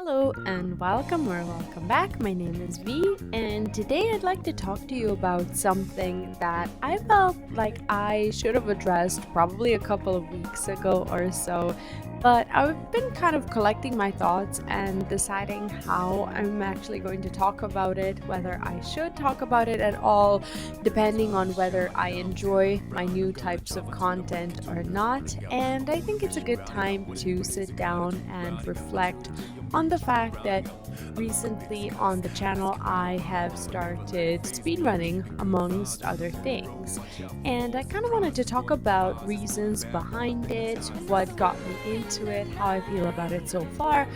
Hello and welcome or welcome back. My name is V, and today I'd like to talk to you about something that I felt like I should have addressed probably a couple of weeks ago or so. But I've been kind of collecting my thoughts and deciding how I'm actually going to talk about it, whether I should talk about it at all, depending on whether I enjoy my new types of content or not. And I think it's a good time to sit down and reflect on the fact that recently on the channel I have started speedrunning amongst other things. And I kind of wanted to talk about reasons behind it, what got me into it, how I feel about it so far,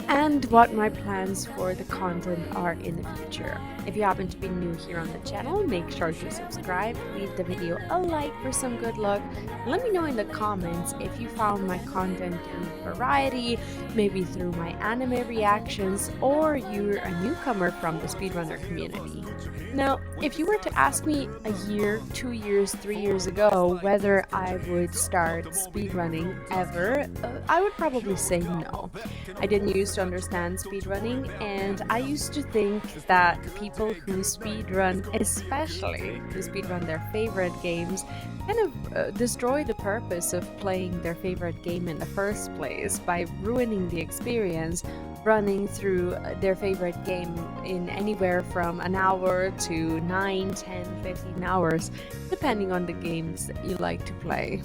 and what my plans for the content are in the future. If you happen to be new here on the channel, make sure to subscribe, leave the video a like for some good luck, and let me know in the comments if you found my content through variety, maybe through my anime reactions, or you're a newcomer from the speedrunner community. Now, if you were to ask me a year, 2 years, 3 years ago whether I would start speedrunning ever, I would probably say no. I didn't used to understand speedrunning, and I used to think that people who speedrun, especially who speedrun their favorite games, kind of destroy the purpose of playing their favorite game in the first place by ruining the experience running through their favorite game in anywhere from an hour to 9, 10, 15 hours, depending on the games that you like to play.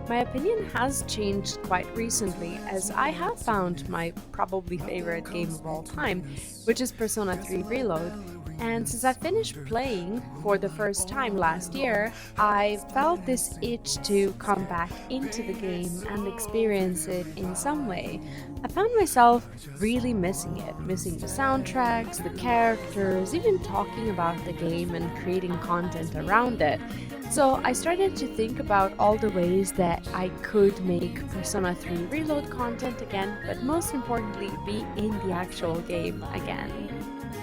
My opinion has changed quite recently, as I have found my probably favorite game of all time, which is Persona 3 Reload. And since I finished playing for the first time last year, I felt this itch to come back into the game and experience it in some way. I found myself really missing it, missing the soundtracks, the characters, even talking about the game and creating content around it. So I started to think about all the ways that I could make Persona 3 Reload content again, but most importantly, be in the actual game again.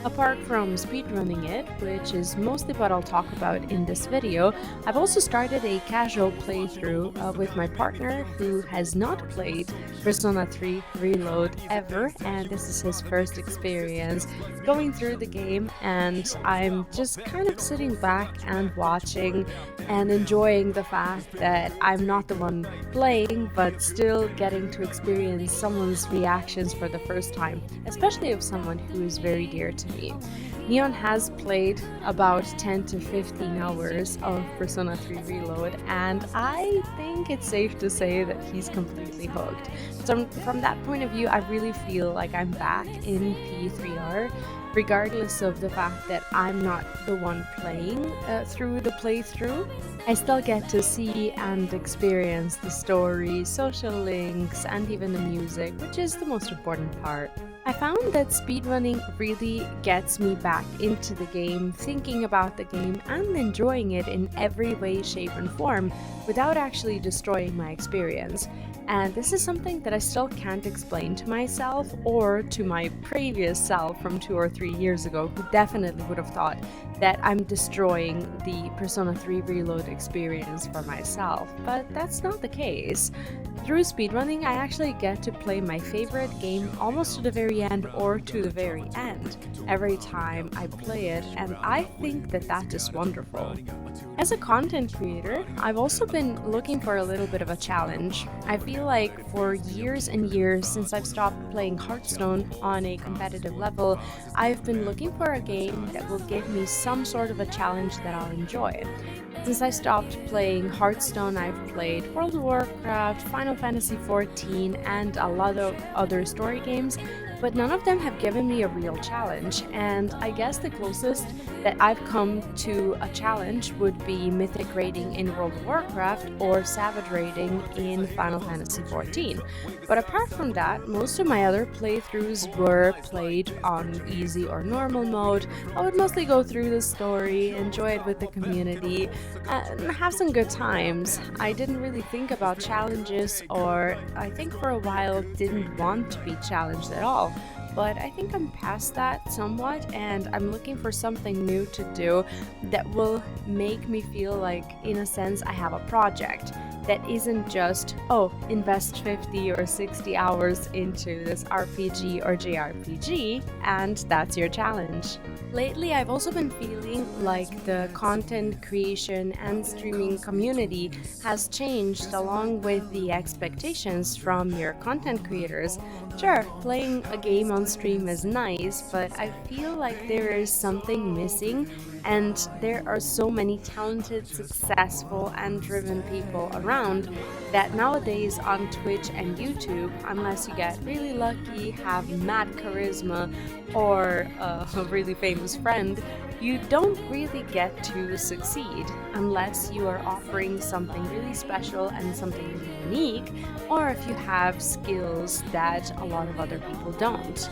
Apart from speedrunning it, which is mostly what I'll talk about in this video, I've also started a casual playthrough with my partner who has not played Persona 3 Reload ever, and this is his first experience going through the game, and I'm just kind of sitting back and watching and enjoying the fact that I'm not the one playing, but still getting to experience someone's reactions for the first time, especially of someone who is very dear to me. Neon has played about 10 to 15 hours of Persona 3 Reload, and I think it's safe to say that he's completely hooked. So from that point of view, I really feel like I'm back in P3R, regardless of the fact that I'm not the one playing through the playthrough. I still get to see and experience the story, social links, and even the music, which is the most important part. I found that speedrunning really gets me back into the game, thinking about the game and enjoying it in every way, shape, and form without actually destroying my experience. And this is something that I still can't explain to myself or to my previous self from 2 or 3 years ago, who definitely would have thought that I'm destroying the Persona 3 Reload experience for myself, but that's not the case. Through speedrunning, I actually get to play my favorite game almost to the very end or to the very end every time I play it, and I think that that is wonderful. As a content creator, I've also been looking for a little bit of a challenge. I feel like for years and years since I've stopped playing Hearthstone on a competitive level, I've been looking for a game that will give me some sort of a challenge that I'll enjoy. Since I stopped playing Hearthstone, I've played World of Warcraft, Final Fantasy XIV, and a lot of other story games, but none of them have given me a real challenge, and I guess the closest that I've come to a challenge would be Mythic raiding in World of Warcraft or Savage raiding in Final Fantasy XIV. But apart from that, most of my other playthroughs were played on easy or normal mode. I would mostly go through the story, enjoy it with the community, and have some good times. I didn't really think about challenges, or I think for a while didn't want to be challenged at all. But I think I'm past that somewhat, and I'm looking for something new to do that will make me feel like, in a sense, I have a project. that isn't just, oh, invest 50 or 60 hours into this RPG or JRPG, and that's your challenge. Lately, I've also been feeling like the content creation and streaming community has changed along with the expectations from your content creators. Sure, playing a game on stream is nice, but I feel like there is something missing, and there are so many talented, successful, and driven people around that nowadays on Twitch and YouTube, unless you get really lucky, have mad charisma, or a really famous friend, you don't really get to succeed unless you are offering something really special and something really unique, or if you have skills that a lot of other people don't.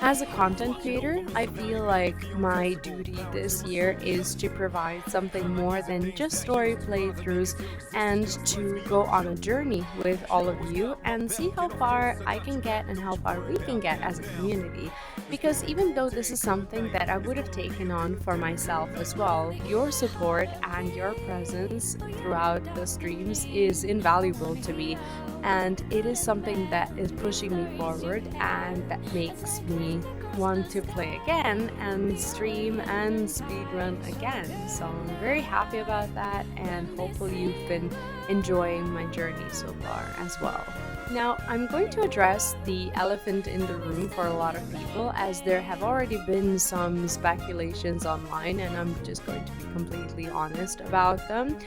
As a content creator, I feel like my duty this year is to provide something more than just story playthroughs and to go on a journey with all of you and see how far I can get and how far we can get as a community. Because even though this is something that I would have taken on for myself as well, your support and your presence throughout the streams is invaluable to me, and it is something that is pushing me forward and that makes me want to play again and stream and speedrun again. So I'm very happy about that, and hopefully you've been enjoying my journey so far as well. Now, I'm going to address the elephant in the room for a lot of people, as there have already been some speculations online, and I'm just going to be completely honest about them.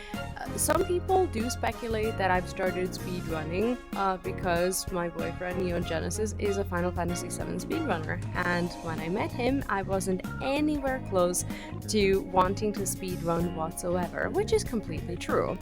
Some people do speculate that I've started speedrunning because my boyfriend, Neon Genesis, is a Final Fantasy VII speedrunner, and when I met him, I wasn't anywhere close to wanting to speedrun whatsoever, which is completely true.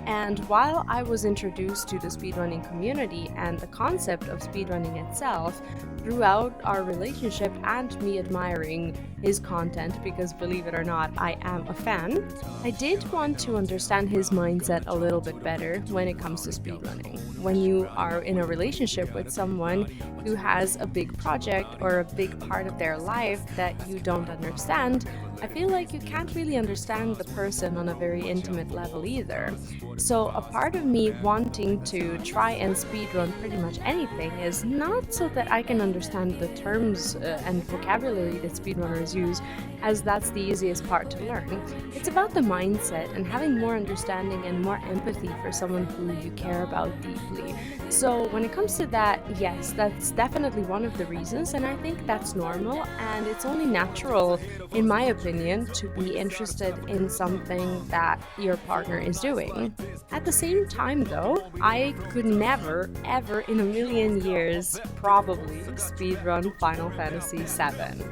And while I was introduced to the speedrunning community and the concept of speedrunning itself throughout our relationship and me admiring his content, because believe it or not, I am a fan, I did want to understand his mindset a little bit better when it comes to speedrunning. When you are in a relationship with someone who has a big project or a big part of their life that you don't understand, I feel like you can't really understand the person on a very intimate level either. So a part of me wanting to try and speedrun pretty much anything is not so that I can understand the terms and vocabulary that speedrunners use, as that's the easiest part to learn. It's about the mindset and having more understanding and more empathy for someone who you care about deeply. So when it comes to that, yes, that's definitely one of the reasons, and I think that's normal, and it's only natural, in my opinion, to be interested in something that your partner is doing. At the same time though, I could never, ever in a million years probably speedrun Final Fantasy VII.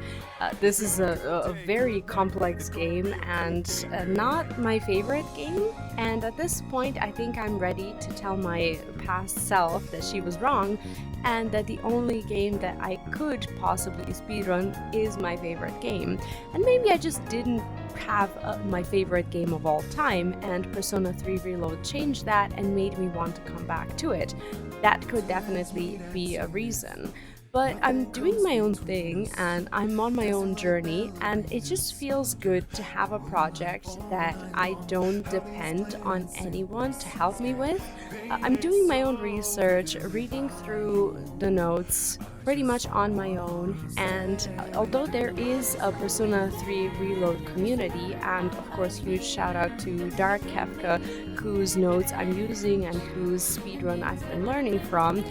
This is a very complex game and not my favorite game, and at this point I think I'm ready to tell my past self that she was wrong, and that the only game that I could possibly speedrun is my favorite game. And maybe I just didn't have my favorite game of all time, and Persona 3 Reload changed that and made me want to come back to it. That could definitely be a reason. But I'm doing my own thing and I'm on my own journey, and it just feels good to have a project that I don't depend on anyone to help me with. I'm doing my own research, reading through the notes pretty much on my own, and although there is a Persona 3 Reload community, and of course huge shout out to Dark Kefka, whose notes I'm using and whose speedrun I've been learning from,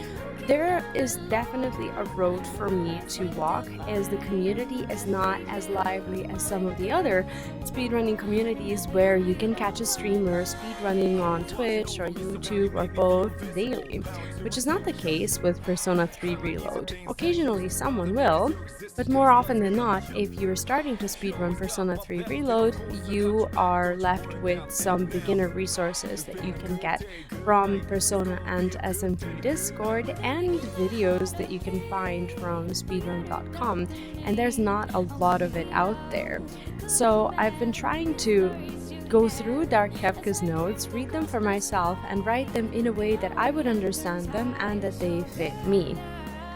there is definitely a road for me to walk, as the community is not as lively as some of the other speedrunning communities where you can catch a streamer speedrunning on Twitch or YouTube or both daily, which is not the case with Persona 3 Reload. Occasionally someone will, but more often than not, if you're starting to speedrun Persona 3 Reload, you are left with some beginner resources that you can get from Persona and SMT Discord and videos that you can find from speedrun.com, and there's not a lot of it out there. So I've been trying to go through Dark Kefka's notes, read them for myself, and write them in a way that I would understand them and that they fit me.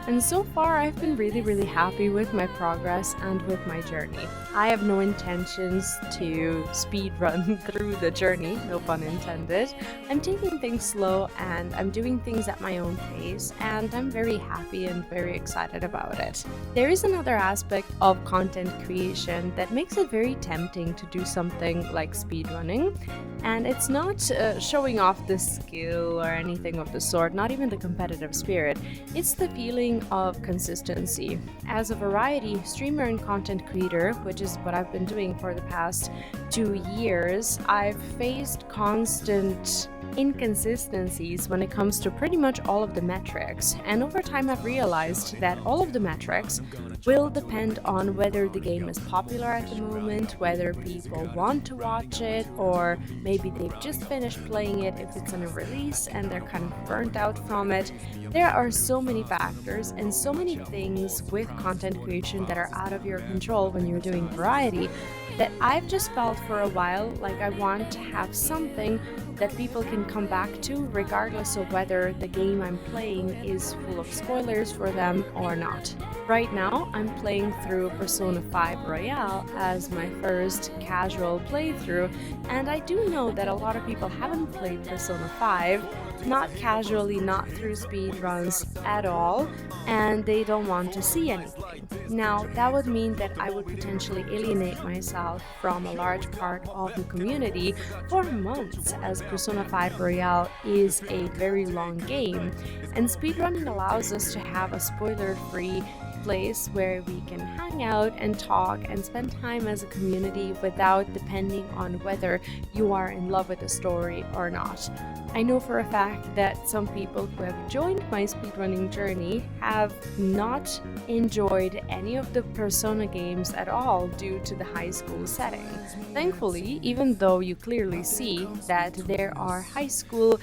And so far, I've been really happy with my progress and with my journey. I have no intentions to speedrun through the journey, no pun intended. I'm taking things slow and I'm doing things at my own pace, and I'm very happy and very excited about it. There is another aspect of content creation that makes it very tempting to do something like speedrunning, and it's not showing off the skill or anything of the sort, not even the competitive spirit. It's the feeling of consistency. As a variety streamer and content creator, which is what I've been doing for the past 2 years, I've faced constant inconsistencies when it comes to pretty much all of the metrics. And over time, I've realized that all of the metrics will depend on whether the game is popular at the moment, whether people want to watch it, or maybe they've just finished playing it if it's on a release and they're kind of burnt out from it. There are so many factors and so many things with content creation that are out of your control when you're doing variety that I've just felt for a while like I want to have something that people can come back to regardless of whether the game I'm playing is full of spoilers for them or not. Right now, I'm playing through Persona 5 Royale as my first casual playthrough, and I do know that a lot of people haven't played Persona 5, not casually, not through speedruns at all, and they don't want to see anything. Now, that would mean that I would potentially alienate myself from a large part of the community for months, as Persona 5 Royale is a very long game, and speedrunning allows us to have a spoiler-free place where we can hang out and talk and spend time as a community without depending on whether you are in love with the story or not. I know for a fact that some people who have joined my speedrunning journey have not enjoyed any of the Persona games at all due to the high school setting. Thankfully, even though you clearly see that there are high school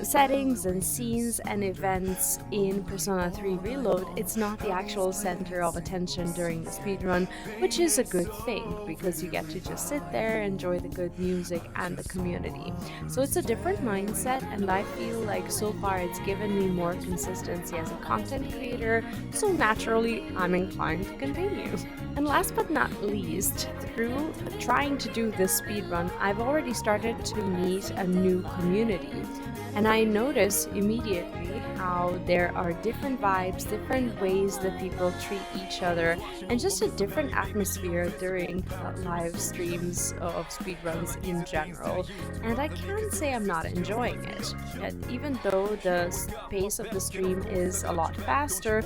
settings and scenes and events in Persona 3 Reload, it's not the actual center of attention during the speedrun, which is a good thing because you get to just sit there, enjoy the good music and the community. So it's a different mindset, and I feel like so far it's given me more consistency as a content creator, so naturally I'm inclined to continue. And last but not least, through trying to do this speedrun, I've already started to meet a new community. And I notice immediately how there are different vibes, different ways that people treat each other, and just a different atmosphere during live streams of speedruns in general. And I can't say I'm not enjoying it. Even though the pace of the stream is a lot faster,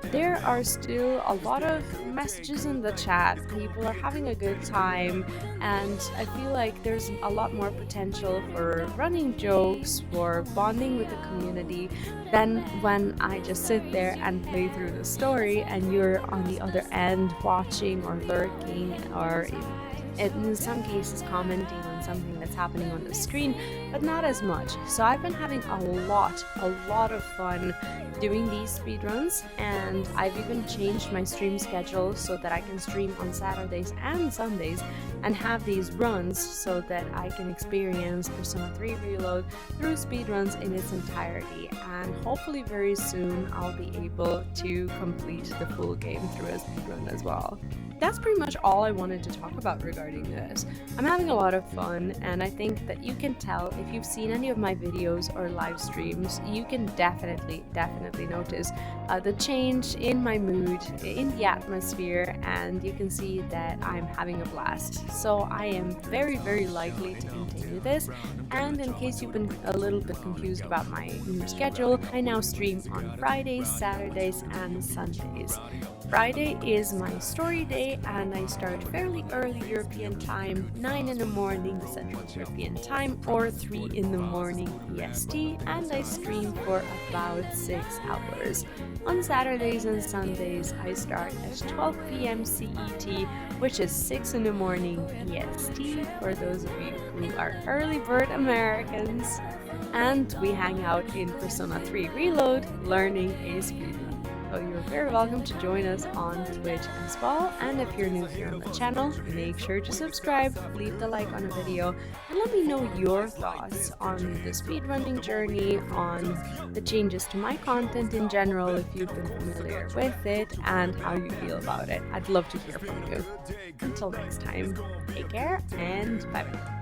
there are still a lot of messages in the chat. People are having a good time, and I feel like there's a lot more potential for running jokes, for bonding with the community, than when I just sit there and play through the story and you're on the other end watching or lurking or in some cases commenting on something that's happening on the screen, but not as much. So I've been having a lot of fun doing these speedruns, and I've even changed my stream schedule so that I can stream on Saturdays and Sundays and have these runs so that I can experience Persona 3 Reload through speedruns in its entirety, and hopefully very soon I'll be able to complete the full game through a speedrun as well. That's pretty much all I wanted to talk about regarding this. I'm having a lot of fun, and I think that you can tell if you've seen any of my videos or live streams, you can definitely notice the change in my mood, in the atmosphere, and you can see that I'm having a blast. So I am very likely to continue this, and in case you've been a little bit confused about my new schedule, I now stream on Fridays, Saturdays, and Sundays. Friday is my story day, and I start fairly early European time, 9 in the morning Central European time, or 3 in the morning EST, and I stream for about 6 hours. On Saturdays and Sundays, I start at 12 p.m. CET, which is 6 in the morning EST for those of you who are early bird Americans, and we hang out in Persona 3 Reload, learning a speedrun. So you're very welcome to join us on Twitch as well. And if you're new here on the channel, make sure to subscribe, leave the like on a video, and let me know your thoughts on the speedrunning journey, on the changes to my content in general, if you've been familiar with it, and how you feel about it. I'd love to hear from you. Until next time, take care and bye bye.